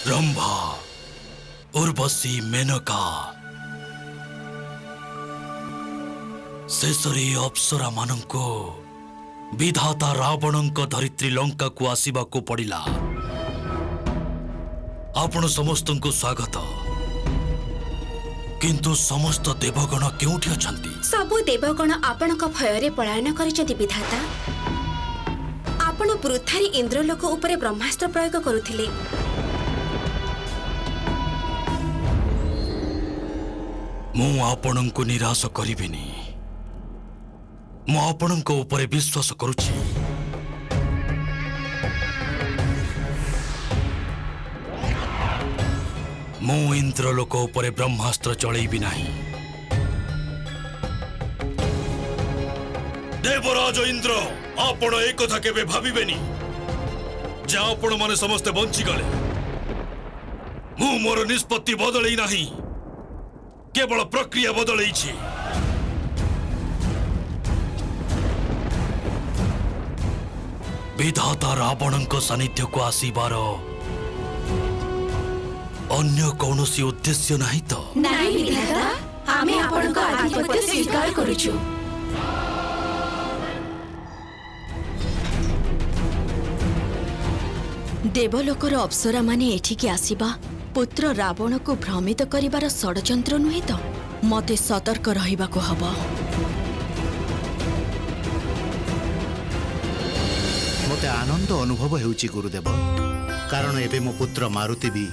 रंभा, उर्वशी, मेनका शेषरे अप्सरा मानंको विधाता रावणंक धरित्री लंका को आसीबा को पड़िला। आपण समस्त को स्वागत। किंतु समस्त देवगण केउठी अछंती? सबु देवगण आपणक भयरे पलायन करिसेंती विधाता। आपण पृथ्वी इंद्रलोक उपरे ब्रह्मास्त्र प्रयोग करुथिले। मु आपणंको निराश करिबिनी। मु आपणंको उपरे विश्वास करुछि। मु इंद्रलोक उपरे ब्रह्मास्त्र चलैबि नाही। देवराज इंद्र, आपण एक कथा केबे भाबिबेनी जे आपण माने समस्त बंची गले। मु मोर निष्पत्ति बदलै नाही, केवल प्रक्रिया बदलैछि। विधाता रावणंक सानिध्य को आसीबार अन्य कौनसी उद्देश्य नहीं तो? नाही विधाता, आमे आपणक आधिपत्य स्वीकार करूछु। देवलोकर अप्सरा माने एठिके आसीबा पुत्र रावण को भ्रमित करिबार षडयंत्र नुहे तो? मते सतर्क रहिबाको हबो। मते आनंद अनुभव हेउची गुरुदेव, कारण एबे मो पुत्र मारुति भी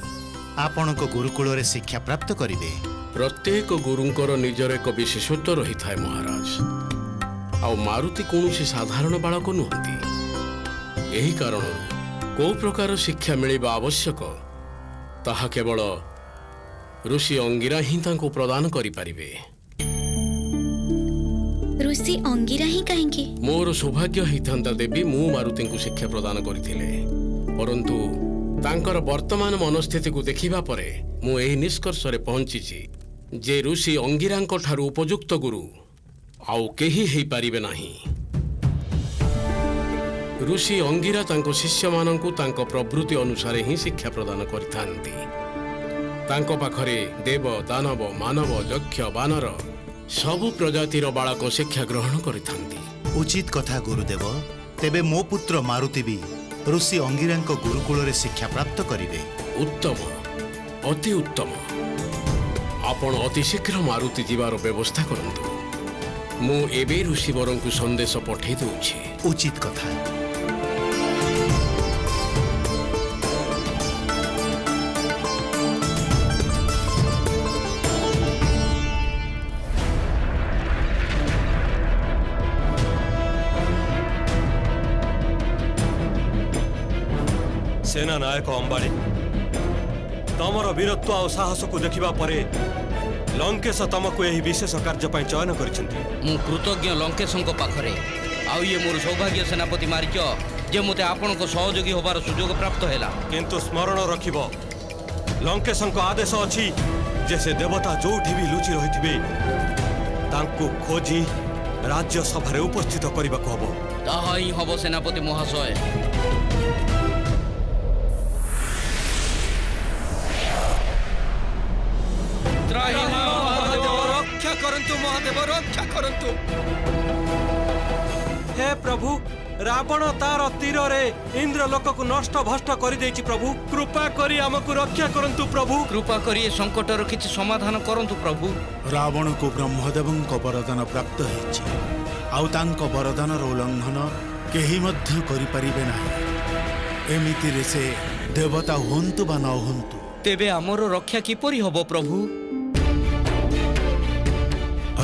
आपणक गुरुकुल रे शिक्षा प्राप्त करिवे। प्रत्येक गुरुंकर निजर एक विशेषत्व रही थाए महाराज। आउ मारुति कौनसी साधारण बालक नुहंती। यही कारण को प्रकार शिक्षा मिलिबा आवश्यक ताहा केवल ऋषि अंगिरा ही तांको प्रदान करि परिबे। ऋषि अंगिरा ही कहेंगे? मोर सौभाग्य हितांता देवी मु मारुति को शिक्षा प्रदान करिथिले, परंतु तांकर वर्तमान मनस्थिति को देखिबा परे मु एही निष्कर्ष रे पहुंचीछि जे ऋषि अंगिरांको ठारू उपयुक्त गुरु आउ केही हेई पारिबे नाही। ऋषि अंगिरा तांको शिष्य मानंकु तांको प्रवृत्ति अनुसार ही शिक्षा प्रदान करिथांती। तांको पाखरे देव, दानव, मानव, यक्ष, बानर सबु प्रजातिर बालक शिक्षा ग्रहण करिथांती। उचित कथा गुरुदेव। तेबे मो पुत्र मारुति भी ऋषि अंगिरांक गुरुकुल रे शिक्षा प्राप्त करिवे। उत्तम, अति उत्तम। आपण अति शीघ्र मारुति जीवार व्यवस्था करंतु। मु एबे ऋषिवरं को संदेश पठै दउछि। उचित कथा। सेना नायक अंबाड़ी, तमर वीरत्व और साहस को देखिबा परे लंकेश तमको यही विशेष कार्य पई चयन करिसेंती। मु कृतज्ञ लंकेशंको पाखरे। आउ ये मोर सौभाग्य सेनापति मारिच जे मते आपनको सहयोगी होबार सुयोग प्राप्त हैला। किंतु स्मरण रखिबो, लंकेशंको आदेश अछि जे से देवता जोठी भी लुचि रहिथिबे तांको खोजी राज्य सभा रे उपस्थित करबाको हबो। ताहा ही हबो सेनापति महाशय। रक्षा करंतु महादेव, रक्षा करंतु। हे प्रभु, रावण तार तीर रे इंद्रलोक को नष्ट भष्ट करि देछि। प्रभु कृपा करी हमकु रक्षा करंतु। प्रभु कृपा करी संकटर किछि समाधान करंतु। प्रभु रावण को ब्रह्मदेवଙ୍କ वरदान प्राप्त होइछि, आउ तांको वरदानर उल्लंघन केही मध्य करि परिबे नाही। एमिति रे से देवता हुंतु बा न हुंतु, तेबे हमर रक्षा किपरि हबो प्रभु?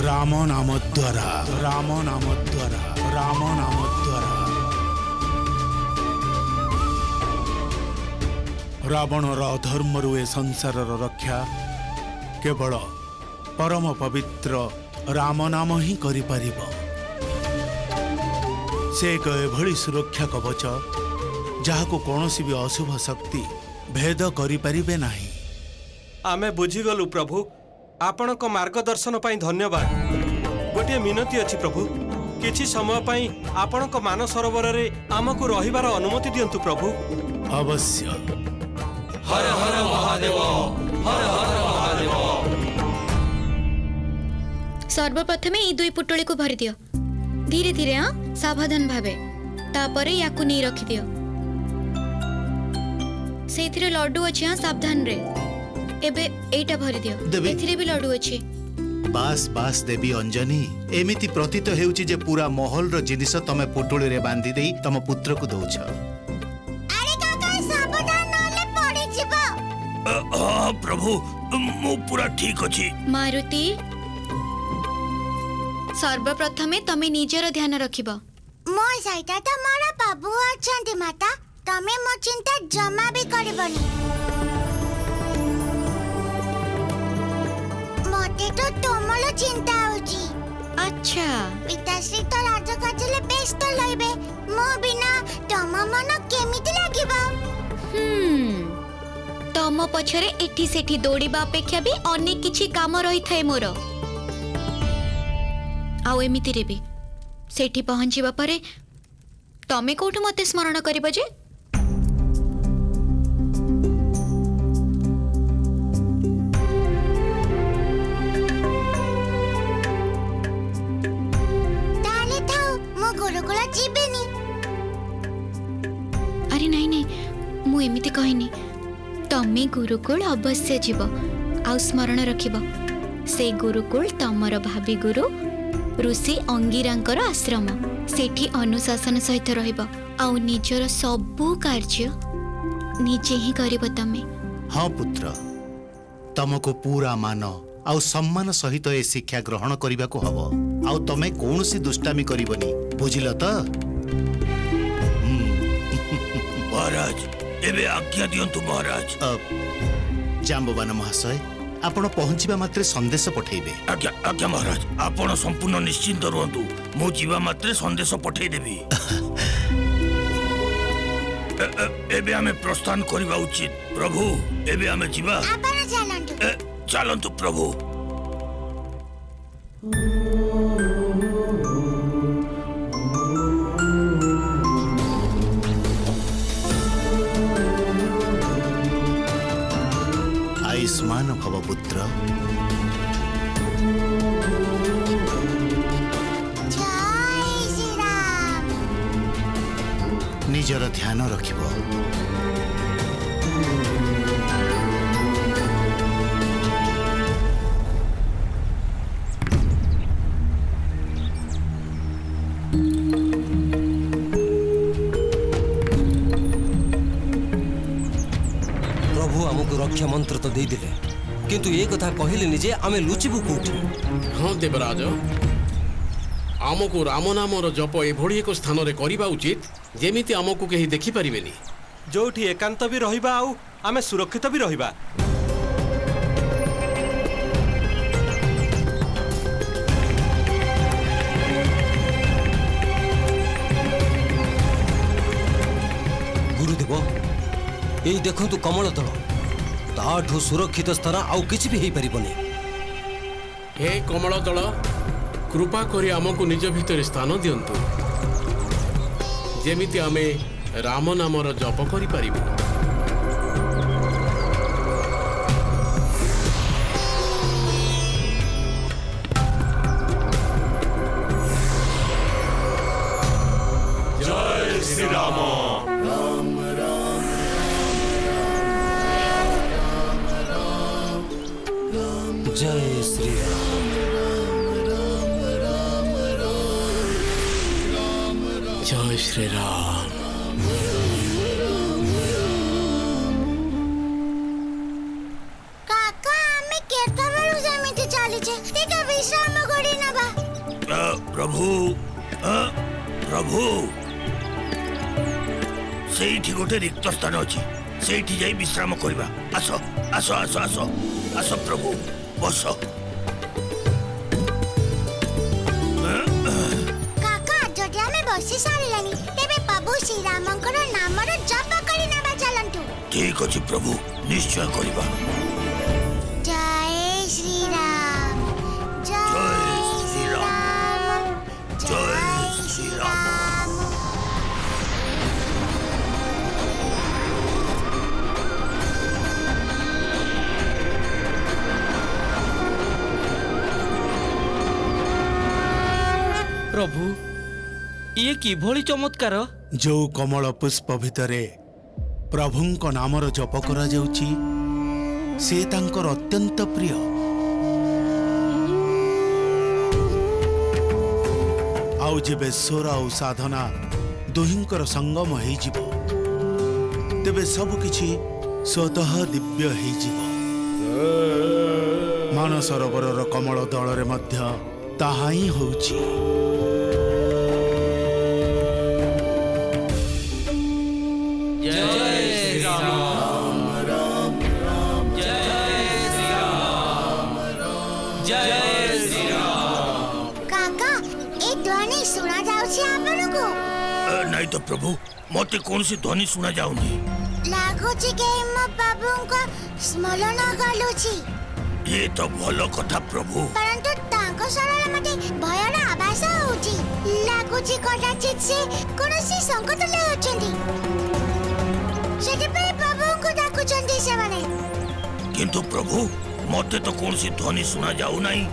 राम नाम द्वारा, राम नाम द्वारा, राम नाम द्वारा। रावणर अधर्मरु ए संसारर रक्षा केवल परम पवित्र राम नाम ही करि परिबो। से एक एभली सुरक्षा कवच जहाको कौनसी भी अशुभ शक्ति भेद करि परिबे नाही। आमे बुझिगलु प्रभु, आपणक मार्गदर्शन पाई धन्यवाद। गोटे मिनती अछि प्रभु, किछि समय पाई आपणक मान सरोवर रे आमको रहिबार अनुमति दियंतु प्रभु। अवश्य। हर हर सर्वप्रथमे ई दुई पुटुली को भरी दियो धीरे धीरे हाँ सावधान भावे तापरे याकू नहीं रखी दियो सेथिरे लड्डू अछि हाँ सावधान रे एबे एटा भरी दियो देवी। एथिरे भी लड्डू अछि बास बास देवी अंजनी एमिति प्रतीत हेउची जे पूरा महल रो जिनिस तमे पुटुली रे बांधी देई तम पुत्र को दउछ। अरे काका सावधान नले पड़ी जिवो। हाँ प्रभु मु पूरा ठीक अछि। मारुति सर्वप्रथमे तमे निजर ध्यान रखिबो मो सहित तमरा बाबू अछंती माता तमे मो चिंता जमा भी करबनी मते तो तमलो चिंता होची। अच्छा पिताश्री तो राजकाजले व्यस्त लइबे मो बिना तम मन केमिति लागिबो। तम पछरे एठी सेठी दौड़िबा अपेक्षा भी अनेक किछि काम रही थाए मोर आउ एमिति रे भी सेठी पहुंचीबा परे तमे कोठु मते स्मरण करिबो जे ताले थाउ मो गुरुकुल जीबेनी। अरे नहीं नहीं मु एमिति कहिनी तमे गुरुकुल अवश्य जीव आउ स्मरण रखिब से गुरुकुल तमर भावी गुरु ऋषि अंगिरांकर आश्रम सेठी अनुशासन सहित रहिब आउ निजर सबु कार्य निजे ही करिब तमे। हाँ पुत्र तमको पूरा मान आउ सम्मान सहित ए शिक्षा ग्रहण करने को हबो आउ तमे कौनसी दुष्टामी करिबनी बुझिल त। महाराज एबे आज्ञा दियंतु महाराज। जाम्बवान महाशय आपण पहुंचीबा मात्रे संदेश पठेइबे। आज्ञा आज्ञा महाराज आपण संपूर्ण निश्चिंत रहंतु मु जीवा मात्रे संदेश पठेइ देबी। एबे आमे प्रस्थान करिबा उचित प्रभु एबे आमे जीवा आपण चलंतु चलंतु प्रभु। आयुष्मान भव पुत्र। जय श्री राम। निजर ध्यान रखिबो। प्रभु आमको रक्षा मंत्र तो दे दिले किंतु ये कथा कहले निजे आमे लुचिबु कोठी। हाँ देवराज आमको राम नामर जप एभଳି एक स्थान रे करिबा उचित जेमिति आमको केही देखि परिबेनी जोठी एकांत भी रहिबा आउ आमे सुरक्षित भी रहिबा। गुरुदेव यही देखंतु कमल दल ताठू सुरक्षित स्थान आउ किछि भी हेई परिबनी। हे कमल दल कृपा करी आमको निज भितर स्थान दियंतु जेमिति आमे राम नामर जप करि परिबु। जय श्री राम। जय श्री राम। जय श्री राम। काका आमे केतबेलु जेमिति चाली छे टिके विश्राम गडी नबा। प्रभु प्रभु सेठी गोटे रिक्त स्थान अछि सेठी जाई विश्राम करबा। आसो आसो आसो आसो आसो प्रभु बस। काका जदि आमे बसी सारिलानी तेबे प्रभु श्री रामंकर नामर जप करी नबा चलंतु। ठीक अछि प्रभु निश्चय करबा। जय श्री राम। जय श्री राम। जय श्री राम। ପ୍ରଭୁ ଇଏ କିଭଳି ଚମତ୍କାର? ଯୋଉ କମଳ ପୁଷ୍ପ ଭିତରେ ପ୍ରଭୁଙ୍କ ନାମର ଜପ କରାଯାଉଛି ସେ ତାଙ୍କର ଅତ୍ୟନ୍ତ ପ୍ରିୟ। ଆଉ ଯେବେ ସ୍ୱର ଆଉ ସାଧନା ଦୁହିଁଙ୍କର ସଙ୍ଗମ ହେଇଯିବ ତେବେ ସବୁକିଛି ସ୍ୱତଃ ଦିବ୍ୟ ହେଇଯିବ। ମାନସରୋବରର କମଳ ଦଳରେ ମଧ୍ୟ ତାହା ହିଁ ହେଉଛି। काका ए ध्वनि सुना जाଉଛି ଆପଣଙ୍କୁ? ନାଇଁ ତ ପ୍ରଭୁ, ମତେ କୌଣସି ଧ୍ୱନି ଶୁଣା ଯାଉନି। ଲାଗୁଛି କି ମୋ ବାବୁଙ୍କ ସ୍ମରଣ ଗଲୁଛି। ଇଏ ତ ଭଲ କଥା ପ୍ରଭୁ। ପରନ୍ତୁ ତାଙ୍କ ସ୍ୱରରେ ମତେ ଭୟର ଆଭାସ ହେଉଛି। ଲାଗୁଛି କଦାଚିତ ସେ କୌଣସି ସଂକଟରେ ଅଛନ୍ତି, ସେଥିପାଇଁ ପ୍ରଭୁଙ୍କୁ ଡାକୁଛନ୍ତି ସେମାନେ। କିନ୍ତୁ ପ୍ରଭୁ, ମତେ ତ କୌଣସି ଧ୍ୱନି ଶୁଣା ଯାଉନାହିଁ।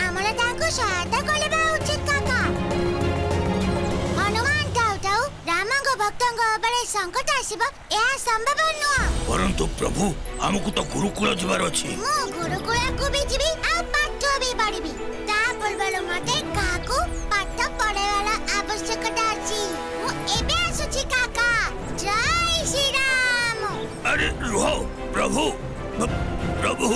ଆମର ତାଙ୍କୁ ସହାୟତା କରିବା ଉଚିତ କାକା। ହନୁମାନ ଥାଉ ଥାଉ ରାମଙ୍କ ଭକ୍ତଙ୍କ ଉପରେ ସଂକଟ ଆସିବ ଏହା ସମ୍ଭବ ନୁହଁ। ପରନ୍ତୁ ପ୍ରଭୁ, ଆମକୁ ତ ଗୁରୁକୁଳ ଯିବାର ଅଛି। ମୁଁ ଗୁରୁକୁଳକୁ ବି ଯିବି ଆଉ ପାଠ ବି ପଢିବି। ତା ପୂର୍ବରୁ ମତେ କାହାକୁ ପାଠ ପଢେଇବାର ଆବଶ୍ୟକତା ଅଛି। ମୁଁ ଏବେ ଆସୁଛି କାକା। ଜୟ ଶ୍ରୀରାମ। ଆରେ ରୁହ ପ୍ରଭୁ, ପ୍ରଭୁ।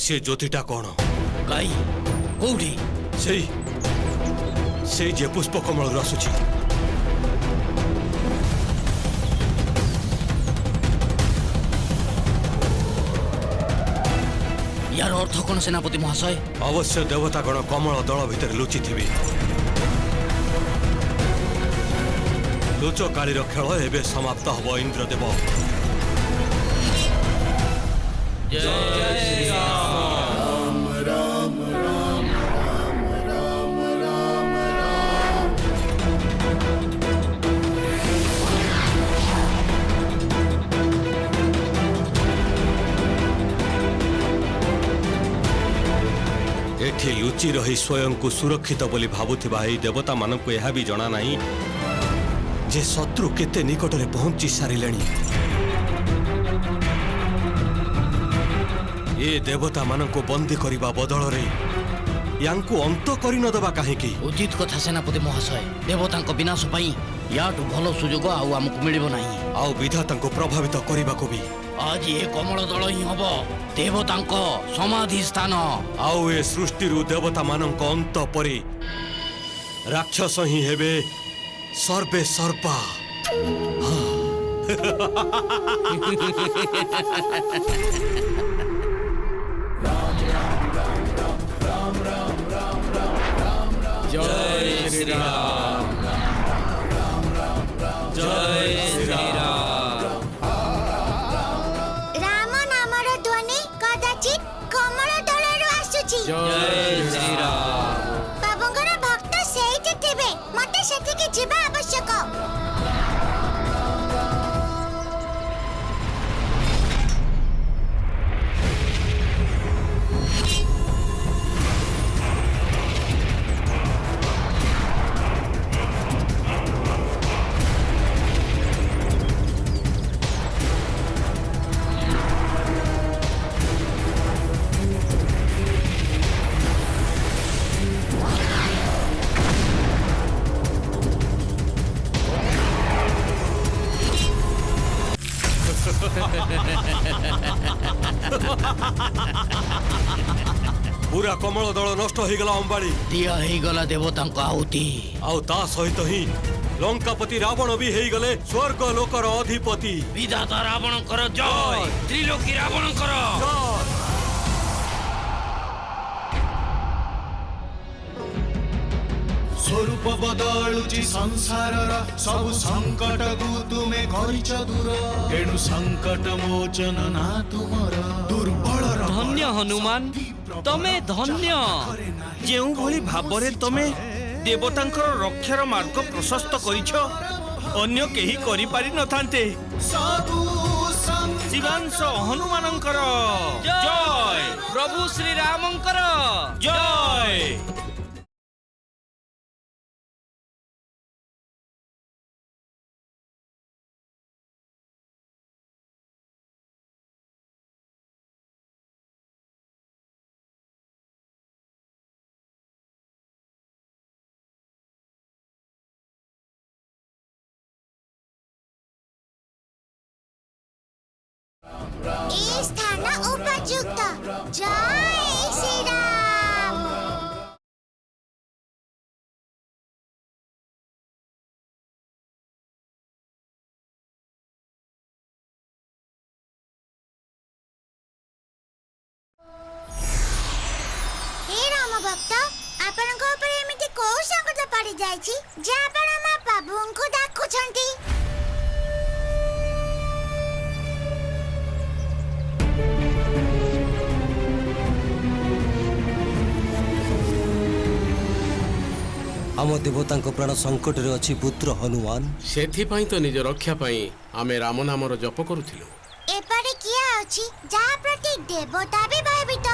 ସେ ଜ୍ୟୋତିଟା କ'ଣ? କାଇ କୋଉଠି? ସେଇ ଯେ ପୁଷ୍ପ କମଳରୁ ଆସୁଛି। ୟାର ଅର୍ଥ କ'ଣ ସେନାପତି ମହାଶୟ? ଅବଶ୍ୟ ଦେବତାଗଣ କମଳ ଦଳ ଭିତରେ ଲୁଚିଥିବେ। ଲୁଚକାଳିର ଖେଳ ଏବେ ସମାପ୍ତ ହବ। ଇନ୍ଦ୍ରଦେବ ଏଠି ଲୁଚି ରହି ସ୍ୱୟଂକୁ ସୁରକ୍ଷିତ ବୋଲି ଭାବୁଥିବା ଏହି ଦେବତାମାନଙ୍କୁ ଏହା ବି ଜଣା ନାହିଁ ଯେ ଶତ୍ରୁ କେତେ ନିକଟରେ ପହଞ୍ଚି ସାରିଲେଣି। ଏ ଦେବତାମାନଙ୍କୁ ବନ୍ଦୀ କରିବା ବଦଳରେ ୟାଙ୍କୁ ଅନ୍ତ କରିନଦେବା କାହିଁକି? ଉଚିତ କଥା ସେନାପତି ମହାଶୟ। ଦେବତାଙ୍କ ବିନାଶ ପାଇଁ ୟାଠୁ ଭଲ ସୁଯୋଗ ଆଉ ଆମକୁ ମିଳିବ ନାହିଁ। ଆଉ ବିଧାତାଙ୍କୁ ପ୍ରଭାବିତ କରିବାକୁ ବି। ଆଜି ଏ କମଳ ଦଳ ହିଁ ହବ ଦେବତାଙ୍କ ସମାଧି ସ୍ଥାନ। ଆଉ ଏ ସୃଷ୍ଟିରୁ ଦେବତାମାନଙ୍କ ଅନ୍ତ ପରେ ରାକ୍ଷସ ହିଁ ହେବେ ସର୍ବେ ସର୍ପା। ଜୟ ଶ୍ରୀରାମ। ଜୟ ଶ୍ରୀରାମ। ରାମ ନାମର ଧ୍ୱନି କଦାଚିତ କମଳ ଦଳରୁ ଆସୁଛି। ଜୟ ଶ୍ରୀରାମ। ବାବୁଙ୍କର ଭକ୍ତ ସେଇଠି ଥିବେ। ମତେ ସେଠିକି ଯିବା ଆବଶ୍ୟକ। ପୁରା କମଳ ଦଳ ନଷ୍ଟ ହେଇଗଲା ଅମ୍ବାଳି। ଦିଆ ହେଇଗଲା ଦେବତାଙ୍କ ଆହୁତି। ଆଉ ତା ସହିତ ହିଁ ଲଙ୍କାପତି ରାବଣ ବି ହେଇଗଲେ ସ୍ୱର୍ଗ ଲୋକର ଅଧିପତି। ବିଧାତା ରାବଣଙ୍କର ଜୟ। ତ୍ରିଲୋକୀ ରାବଣଙ୍କର ସ୍ୱରୂପ ବଦଳୁଛି ସଂସାରର ସବୁ ସଂକଟକୁ ତୁମେ କରିଛ ଦୂର। ଏଣୁ ସଂକଟ ମୋଚନ ନା ତୁମର ଦୁର୍ବଳର। ଧନ୍ୟ ହନୁମାନ, ତମେ ଧନ୍ୟ। ଯେଉଁଭଳି ଭାବରେ ତମେ देवतांकर रक्षार मार्ग प्रशस्त करिछ अन्य केही करि पारि नथान्ते। शिवांश हनुमानंकर जय, प्रभु श्री रामंकर जय। এই স্থান উপযুক্ত। জয় শ্রীরাম। हे राम भक्त, ଆପଣଙ୍କ ଉପରେ ଏମିତି କୋଉ ସଂକଟ ପଡି ଯାଇଛି ଯେ ଆପଣ ମୋ ପ୍ରଭୁଙ୍କୁ ଡାକୁଛନ୍ତି? आम देवता प्राण संकट रे अच्छी पुत्र हनुमान ସେଥିପାଇଁ ତ ନିଜ ରକ୍ଷା ପାଇଁ ଆମେ ରାମ ନାମର ଜପ କରୁଥିଲୁ। ଏପରି କିଏ ଅଛି ଯାହା ପ୍ରତି ଦେବତା ବି ଭୟଭୀତ?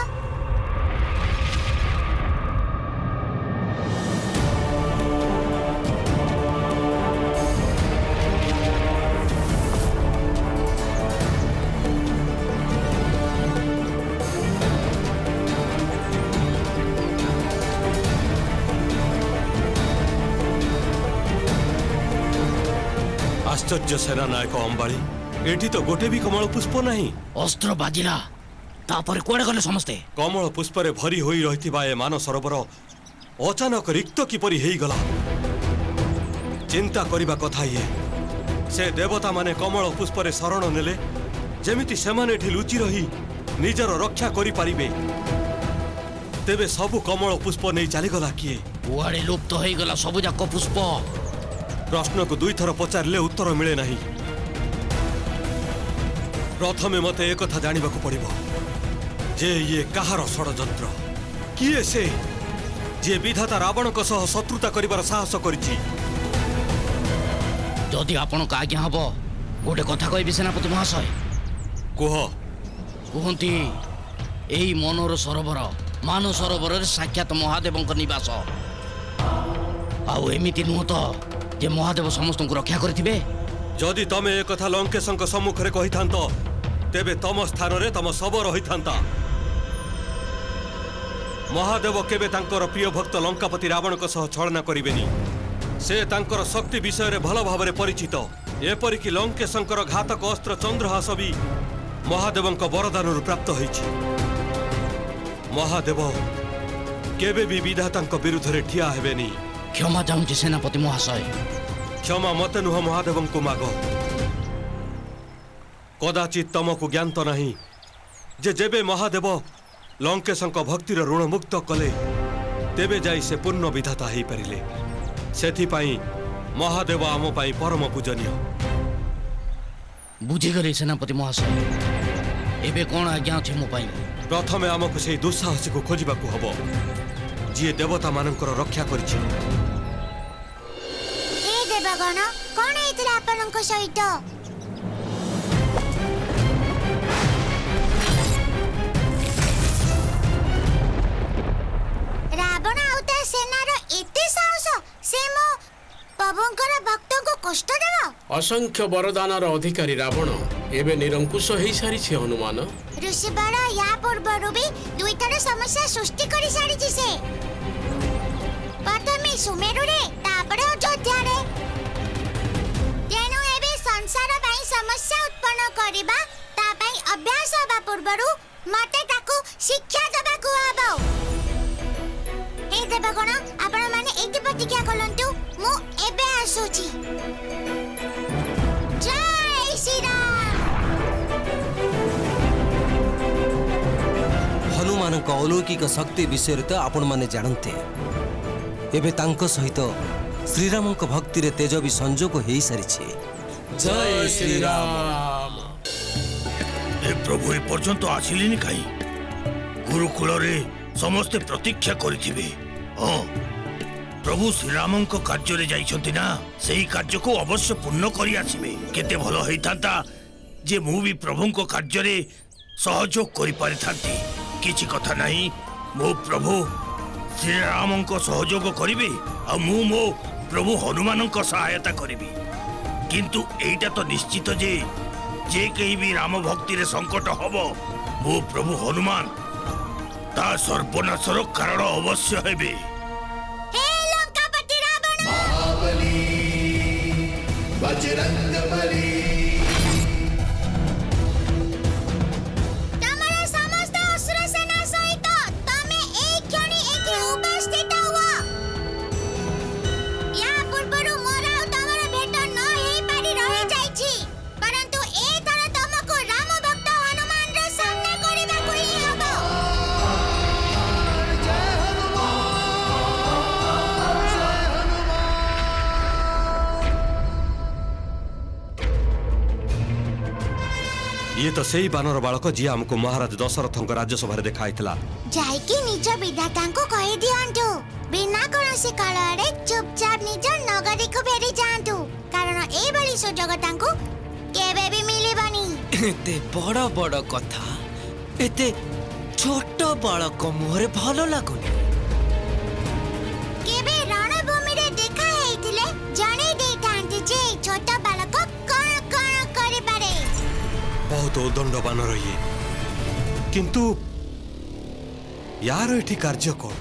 आश्चर्य सेना नायक अंबाड़ी एठी तो गोटे भी कमल पुष्प नहीं। अस्त्र बाजिला तापर कुआडे गले समस्ते। कमल पुष्प रे भरी होई रहिथिबा ए मान सरोवर अचानक रिक्त किपरि हेई गला। चिंता करिबा कथा ये से देवता माने कमल पुष्प रे शरण नेले जेमिति सेमाने एठी लुचि रही निजर रक्षा करि पारिबे। तेबे सबु कमल पुष्प नै चली गला किए? कुआडे लुप्त होई गला सबु जाक पुष्प। प्रश्न को दुई थर पचारे उत्तर मिले नहीं। प्रथमे मते एक कथा जानिबा को पड़िबो जे ये कहार षडयंत्र, किए से जे विधाता रावण को सह शत्रुता करिबार साहस करिछि। जदि आपण का आज्ञा हबो गोटे कथा कहबी सेनापति महाशय। कुह। कहती एई मनोर सरोवर मान सरोवर साक्षात महादेवंक निवास। आउ एमिति नुह तो जे महादेव समस्त को रक्षा करिथिबे। जदि तमे एक कथा लंकेशंक सम्मुख रे कहि थांतो तेबे तम स्थान रे तम सब रहि थांता। महादेव केबे तांकर प्रिय भक्त लंकापति रावण को सह छलना करिवेनी। से तांकर शक्ति विषय रे भल भाबरे परिचित। एपरि कि लंकेशंकर घातक अस्त्र चंद्रहास भी महादेवंक वरदान प्राप्त होइछि। महादेव केबे भी विधातांक विरुद्ध रे ठिया हेबेनी। क्षमा चाहूँगी सेनापति महाशय। क्षमा मत नुह महादेव को माग। कदाचित तमको ज्ञान तो नहीं जे जेबे महादेव लंकेशंक भक्तिर ऋण मुक्त कले तेबे जाई से पूर्ण विधाता हेई परिले। सेथिपाई महादेव आम पाई परम पूजनीय। बुझीगली सेनापति महाशय। एबे कौन आज्ञा अछि मो पाई? प्रथमे आमको से दुस्साहसी को खोजिबा को हबो जी देवता मानकर रक्षा करिछि। हे देवगण, कौन हेतिला आपनक सहित? रावण आउता सेनार एते साहस से मो प्रभुंकर भक्त को कष्ट देवा? असंख्य वरदानर अधिकारी रावण एबे निरंकुश हेई सारिछि हनुमान। ऋषि बड़ या पूर्वरु भी दुई थर समस्या सृष्टि करि सारिछि से। प्रथमे सुमेरु रे तापर अयोध्या रे। तेनु एबे संसार पई समस्या उत्पन्न करिबा ता पई अभ्यास हबा पूर्वरु मते ताकू शिक्षा देबा को हबो। हे देवगण, आपण माने एति प्रतिज्ञा करंतु मु एबे आसुची। जय श्री राम। हनुमान अलौकिक शक्ति विषय तो आपण माने जानते। एबे तांको सहित श्रीरामक भक्ति रे तेज भी संजोग हेई सारिछे। जय श्री राम। ए प्रभु ए पर्यंत आसिलेनी काई? गुरुकुल रे समस्त प्रतीक्षा करिथिबे। हां, प्रभु श्रीरामଙ୍କ କାର୍ଯ୍ୟରେ ଯାଇଛନ୍ତି ନା ସେହି କାର୍ଯ୍ୟକୁ ଅବଶ୍ୟ ପୂର୍ଣ୍ଣ କରି ଆସିବେ। କେତେ ଭଲ ହେଇଥାନ୍ତା ଯେ ମୁଁ ବି ପ୍ରଭୁଙ୍କ କାର୍ଯ୍ୟରେ ସହଯୋଗ କରିପାରିଥାନ୍ତି। କିଛି କଥା ନାହିଁ, ମୋ ପ୍ରଭୁ ଶ୍ରୀରାମଙ୍କ ସହଯୋଗ କରିବେ ଆଉ ମୁଁ ମୋ ପ୍ରଭୁ ହନୁମାନଙ୍କ ସହାୟତା କରିବି। କିନ୍ତୁ ଏଇଟା ତ ନିଶ୍ଚିତ ଯେ କେହି ବି ରାମ ଭକ୍ତିରେ ସଙ୍କଟ ହବ, ମୋ ପ୍ରଭୁ ହନୁମାନ ତା ସର୍ବନାଶର କାରଣ ଅବଶ୍ୟ ହେବେ। हे लंकापति रावण तमर समस्त असुर सेना सहित तमे एक क्षणी एठी उपस्थित हुआ। या पूर्वरु मोर आ तमर भेट न हेई पारी रहि जाईछि, परंतु ए थर तमको राम भक्त हनुमान रो सामना करिबा कोई हबो। ये तो सही बानर बालक जी हमको महाराज दशरथ राज्यसभा देखा जाइकी निज विधाता को कहि दियंतु, बिना कोनोसी कलरे चुपचाप निज नगरी को फेरी जांतु, कारण ए बली सुजोग तांको केबे भी मिलिबनी। एते बड़ बड़ कथा एते छोट बालक मुहरे भलो लागुनी। केबे रणभूमि रे देखा हेइथिले जाने देतांती जे छोट बालक कोन कोन करि पारे। बहुत उदंड बानर ये, किंतु यार एठी कार्य कौन?